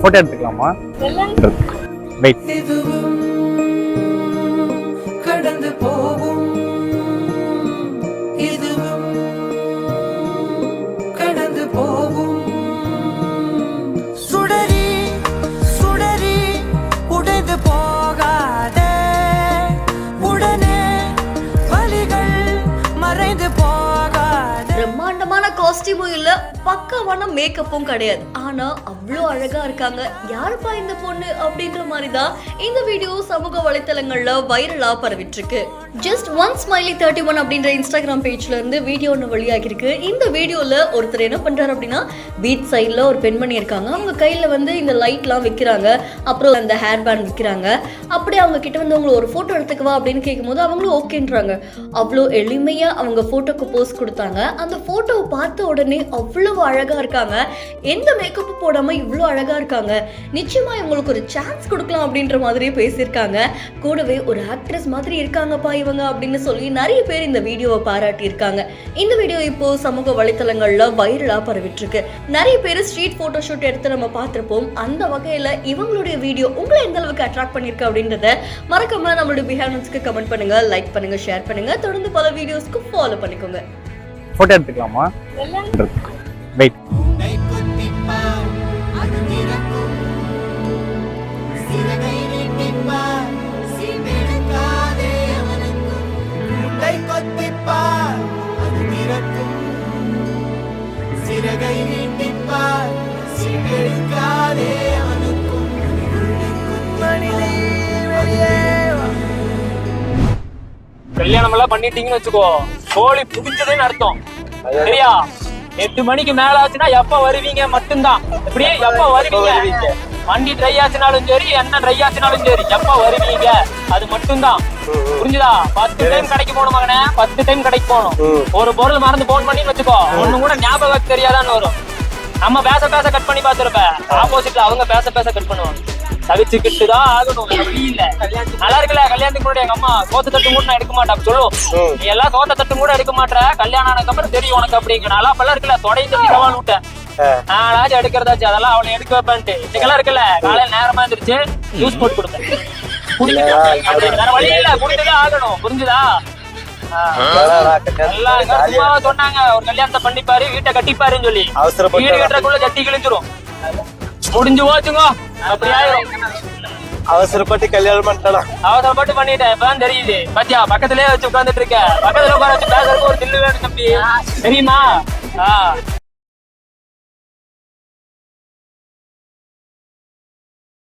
Photo எடுத்துக்கலாமா? Wait. கடந்து போகும் இதுவும் கடந்து போகும் சுடரி சுடரி உடைந்து போகாதே உடனே வலிகள் மறைந்து போகாதே. பிரம்மாண்டமான காஸ்டியூமும் இல்ல, பக்காவான மேக்கப்பும் கிடையாது. ஆனா அவ்வளோ அழகா இருக்காங்க. யாருப்பா இந்த பொண்ணு அப்படின்ற மாதிரி தான் இந்த வீடியோ சமூக வலைத்தளங்கள்ல வைரலா பரவிட்டு இருக்கு. ஜஸ்ட் ஒன் ஸ்மைலி 31 அப்படின்ற இன்ஸ்டாகிராம் பேஜ்ல இருந்து வீடியோ ஒன்று வெளியாகி இருக்கு. இந்த வீடியோல ஒருத்தர் என்ன பண்றாரு அப்படின்னா, பீச் சைட்ல ஒரு பெண்மணி இருக்காங்க. அவங்க கையில வந்து இந்த லைட்லாம் விற்கிறாங்க, அப்புறம் அந்த ஹேர் பேண்ட் விற்கிறாங்க. அப்படியே அவங்க கிட்ட வந்து அவங்களை ஒரு போட்டோ எடுத்துக்கவா அப்படின்னு கேட்கும்போது அவங்களும் ஓகேன்றாங்க. அவ்வளோ எளிமையா அவங்க போட்டோக்கு போஸ் கொடுத்தாங்க. அந்த போட்டோவை பார்த்த உடனே அவ்வளவு அழகா இருக்காங்க. எந்த மேக்கப்பும் போடாம இவ்வளோ அழகா இருக்காங்க. நிச்சயமா இவங்களுக்கு ஒரு சான்ஸ் கொடுக்கலாம் அப்படின்ற மாதிரியே பேசியிருக்காங்க. கூடவே ஒரு ஆக்ட்ரஸ் மாதிரி இருக்காங்கப்பா இவங்க அப்படின்னு சொல்லி நிறைய பேர் இந்த வீடியோவை பாராட்டி இருக்காங்க. இந்த வீடியோ இப்போ சமூக வலைத்தளங்கள்ல வைரலா பரவிட்டு இருக்கு. நிறைய பேர் ஸ்ட்ரீட் போட்டோ ஷூட் எடுத்து நம்ம பார்த்திருப்போம். அந்த வகையில இவங்களுடைய வீடியோ உங்களை எந்த அளவுக்கு அட்ராக்ட் பண்ணிருக்கு அப்படின்றத மறக்காம நம்மளுடைய பிஹேவ்ஸ்க்கு கமெண்ட் பண்ணுங்க, லைக் பண்ணுங்க, ஷேர் பண்ணுங்க. தொடர்ந்து பல வீடியோஸ்க்கு ஃபாலோ பண்ணிக்கோங்க. போட்டோ எடுத்துக்கலாமா? வெயிட். கல்யாணம் எல்லாம் பண்ணிட்டீங்கன்னு வச்சுக்கோ, கோழி புடிஞ்சதுன்னு அர்த்தம். சரியா? 8 மணிக்கு மேல ஆச்சுன்னா எப்ப வருவீங்க மட்டும்தான். இப்படியே எப்ப வருவீங்க, வண்டி ட்ரை ஆச்சுனாலும் சரி, என்ன ட்ரை ஆச்சுனாலும் சரி, எப்ப வருவீங்க அது மட்டும்தான். புரிஞ்சுதா? 10 டைம் கடைக்கு போகணும் மகனே, 10 டைம் கடைக்கு போகணும். ஒரு பொருள் மறந்து போன் பண்ணி வச்சுக்கோ, ஒண்ணு கூட ஞாபகம் தெரியாதான்னு வரும். நம்ம பேச பேச கட் பண்ணி பாத்துருப்ப, ஆப்போசிட்ல அவங்க பேச பேச கட் பண்ணுவாங்க. தவிச்சுக்கிட்டுதான் ஆகணும், இல்ல. நல்லா இருக்குல்ல? கல்யாணத்துக்கு முன்னாடி எங்க அம்மா சோத்த தட்டு கூட நான் எடுக்க மாட்டேன் சொல்லுவோம். நீ எல்லாம் சோத்த தட்டு கூட எடுக்க மாட்டேற, கல்யாணம் ஆனதுக்கு அப்புறம் தெரியும் உனக்கு அப்படிங்க. நல்லா அப்பெல்லாம் இருக்குல்ல, தொடையும் தட்டி சவால் விட்டேன். நானாச்சும் எடுக்கிறதாச்சு, அதெல்லாம் அவனை எடுக்க வைப்பேன்ட்டு. இன்னைக்கெல்லாம் இருக்குல்ல, காலையில நேரமா இருந்துருச்சு, ஜூஸ் போட்டு கொடுத்தேன். வேற வழி இல்ல, குடிச்சுதான் ஆகணும். புரிஞ்சுதா? சொன்னாங்க ஒரு கல்யாணத்தை பண்ணிப்பாரு, வீட்டை கட்டிப்பாருன்னு சொல்லி. வீடு கட்டுறதுக்குள்ள ஜட்டி கிழிஞ்சிரும், முடிஞ்சு போச்சுங்க. அப்படி ஆயிரும். அவசரப்பட்டு கல்யாணம் பண்ணிட்டேன், அவசரப்பட்டு பண்ணிட்டேன். இப்பதான் தெரியுது பாத்தியா? பக்கத்துலயே வச்சு உட்கார்ந்துட்டு இருக்க, பக்கத்துல உட்கார வச்சு பேசுறதுக்கு ஒரு தில்லு வேணும் தம்பி, தெரியுமா?